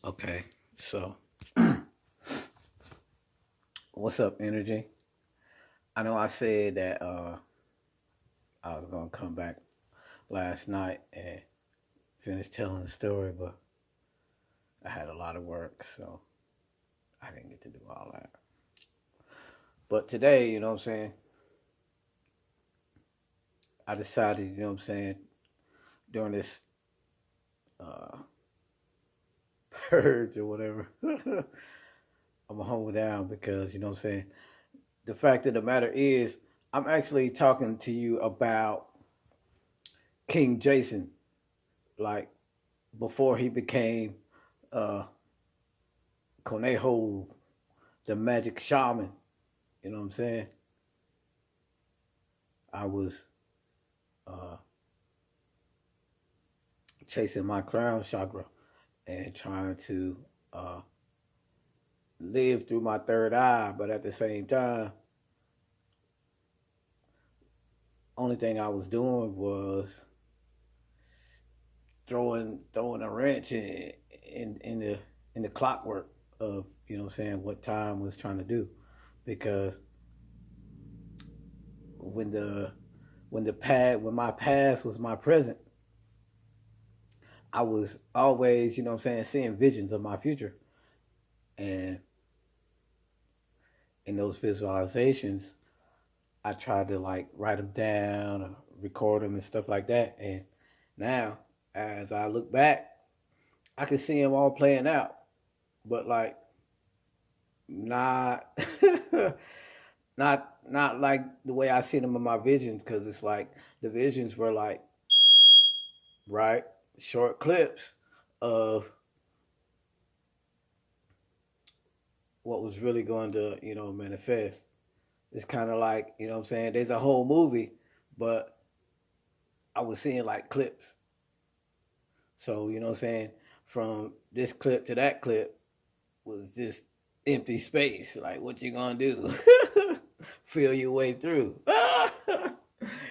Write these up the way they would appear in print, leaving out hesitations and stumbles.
Okay, so what's up, energy? I know I said that I was gonna come back last night and finish telling the story, but I had a lot of work, so I didn't get to do all that. But today, you know what I'm saying, I decided, you know what I'm saying, during this uh, purge or whatever, I'm gonna hold down because, you know what I'm saying, the fact of the matter is, I'm actually talking to you about King Jason, like before he became uh, Conejo, the magic shaman. You know what I'm saying? I was uh, chasing my crown chakra and trying to uh, live through my third eye, but at the same time, only thing I was doing was throwing a wrench in the clockwork of, you know what I'm saying, what time was trying to do, because when the when my past was my present, I was always, you know what I'm saying, seeing visions of my future. And in those visualizations, I tried to like write them down or record them and stuff like that. And now, as I look back, I can see them all playing out, but like not, not like the way I see them in my visions, because it's like the visions were like, right, short clips of what was really going to, manifest. It's kind of like, you know what I'm saying? There's a whole movie, but I was seeing like clips. So, you know what I'm saying? From this clip to that clip was just empty space. Like, what you gonna do? Feel your way through.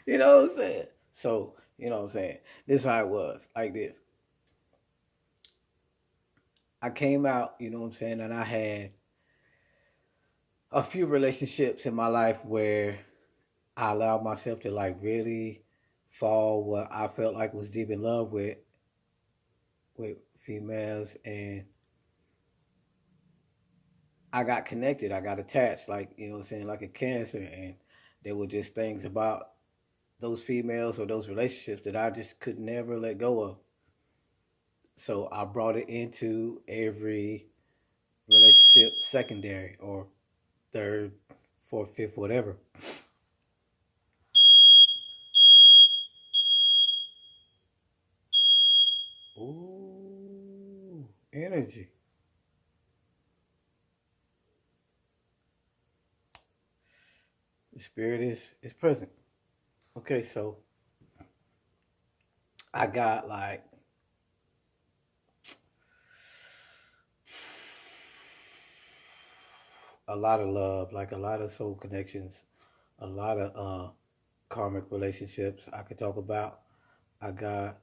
You know what I'm saying? So, you know what I'm saying? This is how it was, like this. I came out, you know what I'm saying, and I had a few relationships in my life where I allowed myself to like really fall what I felt like was deep in love with females, and I got connected, I got attached, like, you know what I'm saying, like a cancer, and there were just things about those females or those relationships that I just could never let go of. So I brought it into every relationship, secondary or third, fourth, fifth, whatever. Ooh, energy. The spirit is present. Okay, so I got like a lot of love, like a lot of soul connections, a lot of karmic relationships I could talk about. I got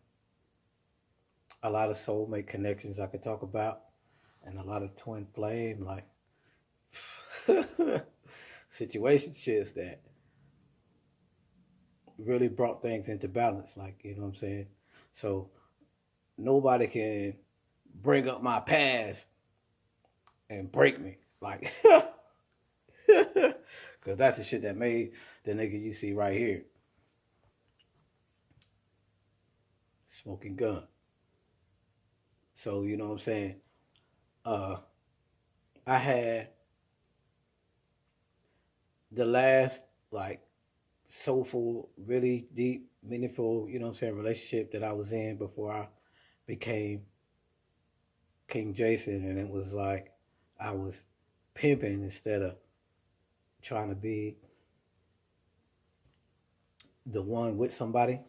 a lot of soulmate connections I could talk about, and a lot of twin flame like situationships that really brought things into balance. Like, you know what I'm saying? So nobody can bring up my past and break me. Like, because that's the shit that made the nigga you see right here, smoking gun. So, you know what I'm saying? Uh, I had the last, like, soulful, really deep, meaningful, you know what I'm saying, relationship that I was in before I became King Jason. And it was like I was pimping instead of trying to be the one with somebody.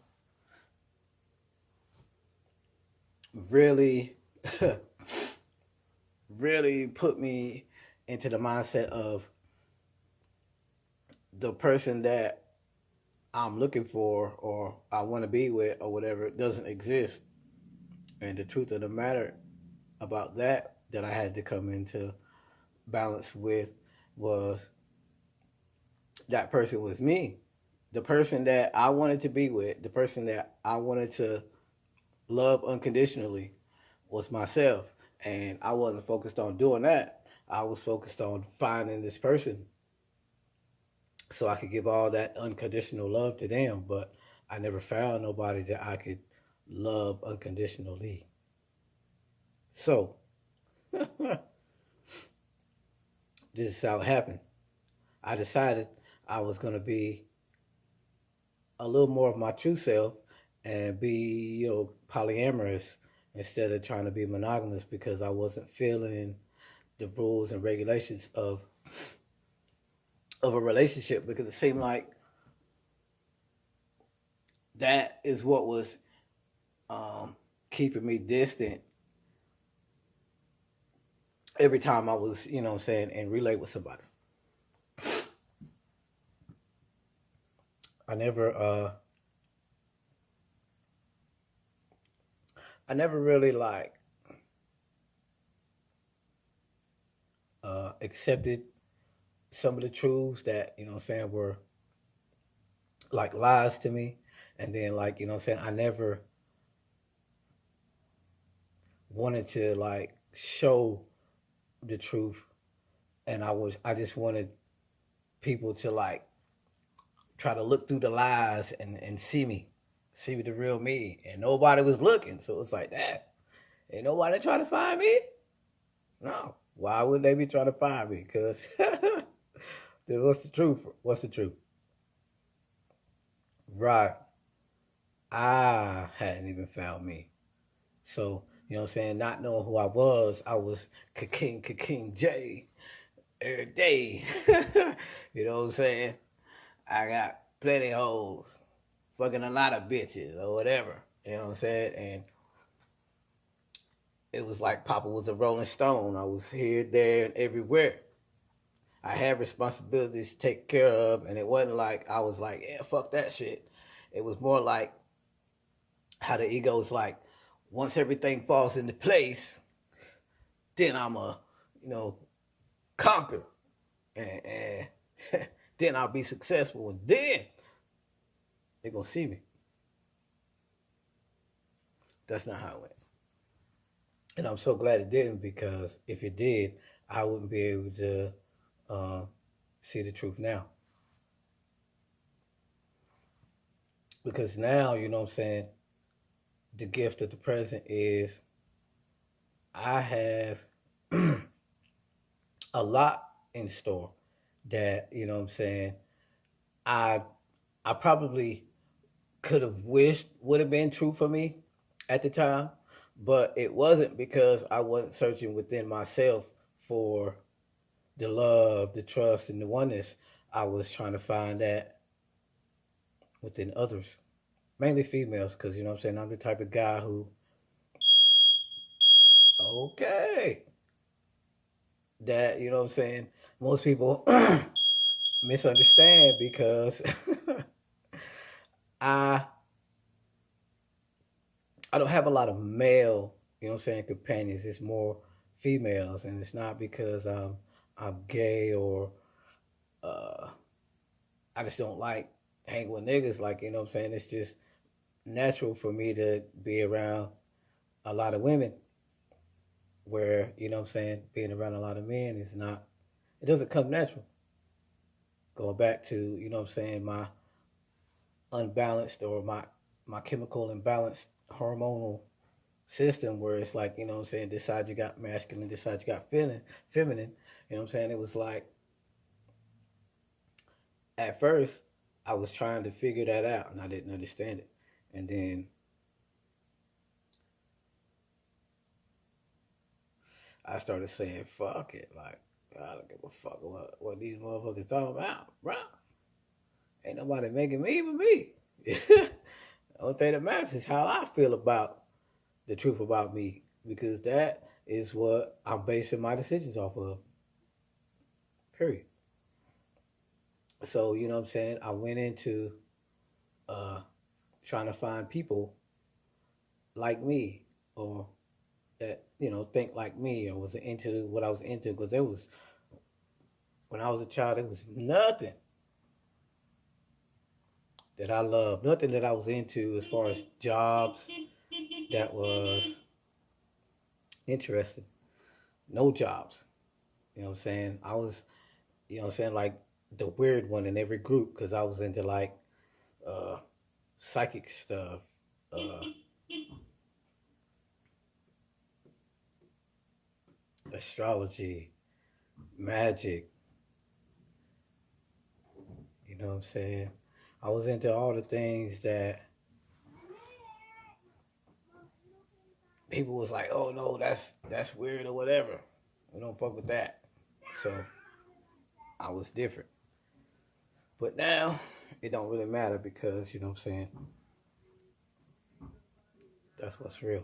Really, really put me into the mindset of the person that I'm looking for or I want to be with or whatever doesn't exist. And the truth of the matter about that I had to come into balance with was that person was me. The person that I wanted to be with, the person that I wanted to love unconditionally was myself. And I wasn't focused on doing that. I was focused on finding this person so I could give all that unconditional love to them. But I never found nobody that I could love unconditionally. So, this is how it happened. I decided I was going to be a little more of my true self and be, polyamorous instead of trying to be monogamous because I wasn't feeling the rules and regulations of a relationship because it seemed like that is what was keeping me distant every time I was, in relate with somebody. I never I never really like accepted some of the truths that, were like lies to me. And then like, I never wanted to like show the truth and I just wanted people to like try to look through the lies and see the real me. And nobody was looking. So it's like that. Ain't nobody trying to find me? No. Why would they be trying to find me? Because what's the truth? What's the truth? Right. I hadn't even found me. So, not knowing who I was King J every day. You know what I'm saying? I got plenty of hoes, fucking a lot of bitches or whatever. You know what I'm saying? And it was like Papa was a Rolling Stone. I was here, there, and everywhere. I had responsibilities to take care of, and it wasn't like I was like, yeah, fuck that shit. It was more like how the ego's like, once everything falls into place, then I'm a, you know, conquer, and then I'll be successful, and then they're gonna see me. That's not how it went, and I'm so glad it didn't because if it did, I wouldn't be able to see the truth now. Because now, you know what I'm saying, the gift of the present is I have a lot in store that, you know what I'm saying, I I probably could have wished would have been true for me at the time, but it wasn't because I wasn't searching within myself for the love, the trust, and the oneness. I was trying to find that within others, mainly females, because you know what I'm saying. I'm the type of guy who, okay, that you know what I'm saying. Most people misunderstand because I I don't have a lot of male, you know what I'm saying, companions. It's more females, and it's not because I'm gay or uh, I just don't like hanging with niggas. Like you know what I'm saying. It's just natural for me to be around a lot of women. Where you know what I'm saying, being around a lot of men is not. It doesn't come natural. Going back to you know what I'm saying, my unbalanced or my chemical imbalanced hormonal system where it's like, you know what I'm saying, this side you got masculine, this side you got feminine. You know what I'm saying? It was like at first I was trying to figure that out and I didn't understand it. And then I started saying, fuck it. Like, I don't give a fuck what these motherfuckers talking about, bro. Ain't nobody making me but me. The only thing that matters is how I feel about the truth about me because that is what I'm basing my decisions off of. Period. So, you know what I'm saying? I went into uh, trying to find people like me or that think like me or was into what I was into. Because there was when I was a child, there was nothing that I loved, nothing that I was into as far as jobs that was interesting. No jobs. You know what I'm saying? I was, like the weird one in every group because I was into like uh, psychic stuff, uh, astrology, magic. You know what I'm saying? I was into all the things that people was like, "Oh no, that's weird or whatever. We don't fuck with that." So I was different. But now it don't really matter because you know what I'm saying. That's what's real.